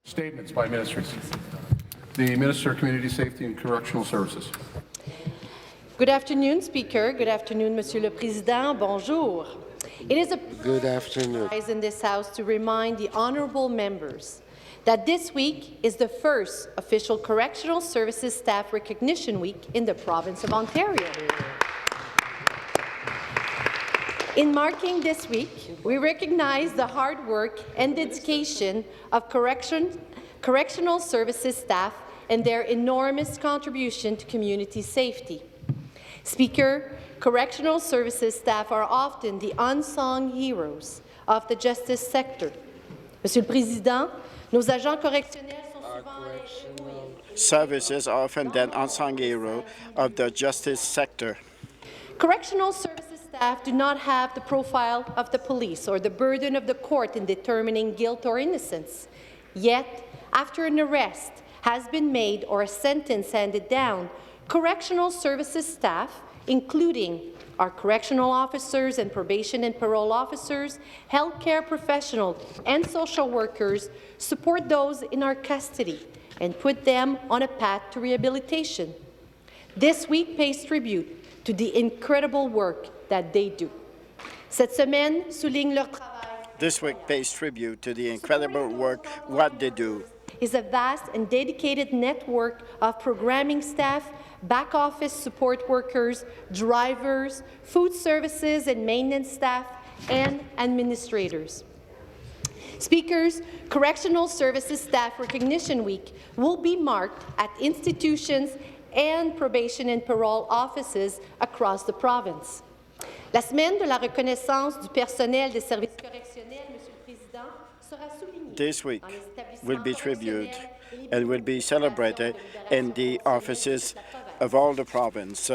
Statements by ministries. The Minister of Community Safety and Correctional Services. Good afternoon, Speaker. Good afternoon, Monsieur le Président. Bonjour. It is a privilege in this House to remind the honourable members that this week is the first official Correctional Services Staff Recognition Week in the province of Ontario. In marking this week, we recognize the hard work and dedication of correctional services staff and their enormous contribution to community safety. Speaker, correctional services staff are often the unsung heroes of the justice sector. Monsieur le Président, nos agents correctionnels sont souvent services are often the unsung hero of the justice sector. Correctional services staff do not have the profile of the police or the burden of the court in determining guilt or innocence. Yet, after an arrest has been made or a sentence handed down, correctional services staff, including our correctional officers and probation and parole officers, healthcare professionals, and social workers, support those in our custody and put them on a path to rehabilitation. This week pays tribute to the incredible work that they do. Cette semaine souligne leur travail. This week pays tribute to the incredible work what they do. Is a vast and dedicated network of programming staff, back office support workers, drivers, food services and maintenance staff, and administrators. Speakers, Correctional Services Staff Recognition Week will be marked at institutions and probation and parole offices across the province. La semaine de la reconnaissance du personnel des services correctionnels, Monsieur le Président, sera soulignée. This week will be tribute and will be celebrated in the offices of all the province.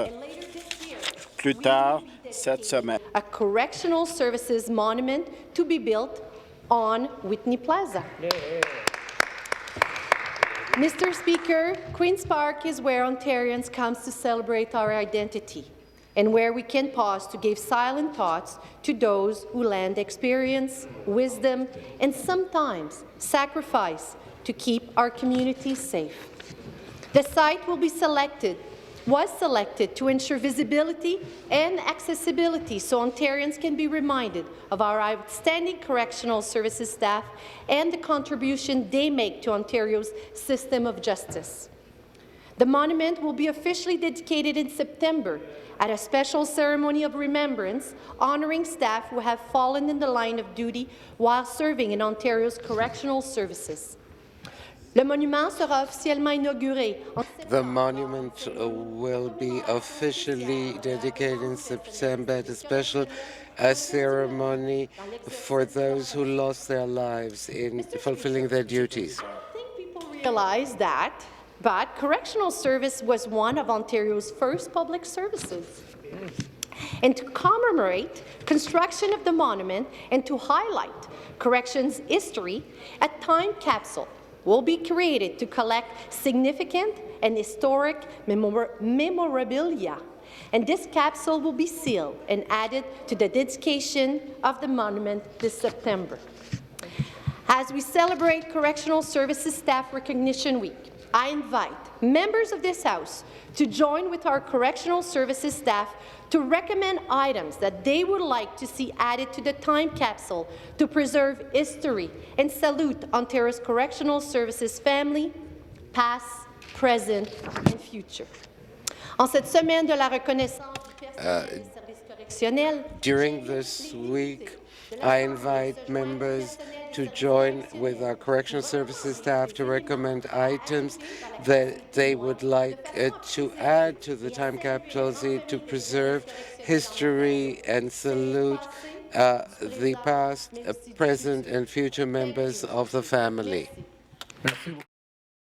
Plus tard cette semaine. A correctional services monument to be built on Whitney Plaza. Mr. Speaker, Queen's Park is where Ontarians come to celebrate our identity and where we can pause to give silent thoughts to those who lend experience, wisdom, and sometimes sacrifice to keep our communities safe. The site was selected to ensure visibility and accessibility so Ontarians can be reminded of our outstanding correctional services staff and the contribution they make to Ontario's system of justice. The monument will be officially dedicated in September at a special ceremony of remembrance honouring staff who have fallen in the line of duty while serving in Ontario's correctional services. Le monument sera officiellement inauguré. The monument will be officially dedicated in September at a special ceremony for those who lost their lives in fulfilling their duties. I think people realize that, but correctional service was one of Ontario's first public services. And to commemorate construction of the monument and to highlight corrections history, a time capsule will be created to collect significant and historic memorabilia. And this capsule will be sealed and added to the dedication of the monument this September. As we celebrate Correctional Services Staff Recognition Week, I invite members of this House to join with our correctional services staff to recommend items that they would like to see added to the time capsule to preserve history and salute Ontario's correctional services family, past, present, and future. En cette semaine de la reconnaissance du personnel des services correctionnels, during this week, I invite members to join with our correctional services staff to recommend items that they would like to add to the time capsules to preserve history and salute the past, present, and future members of the family.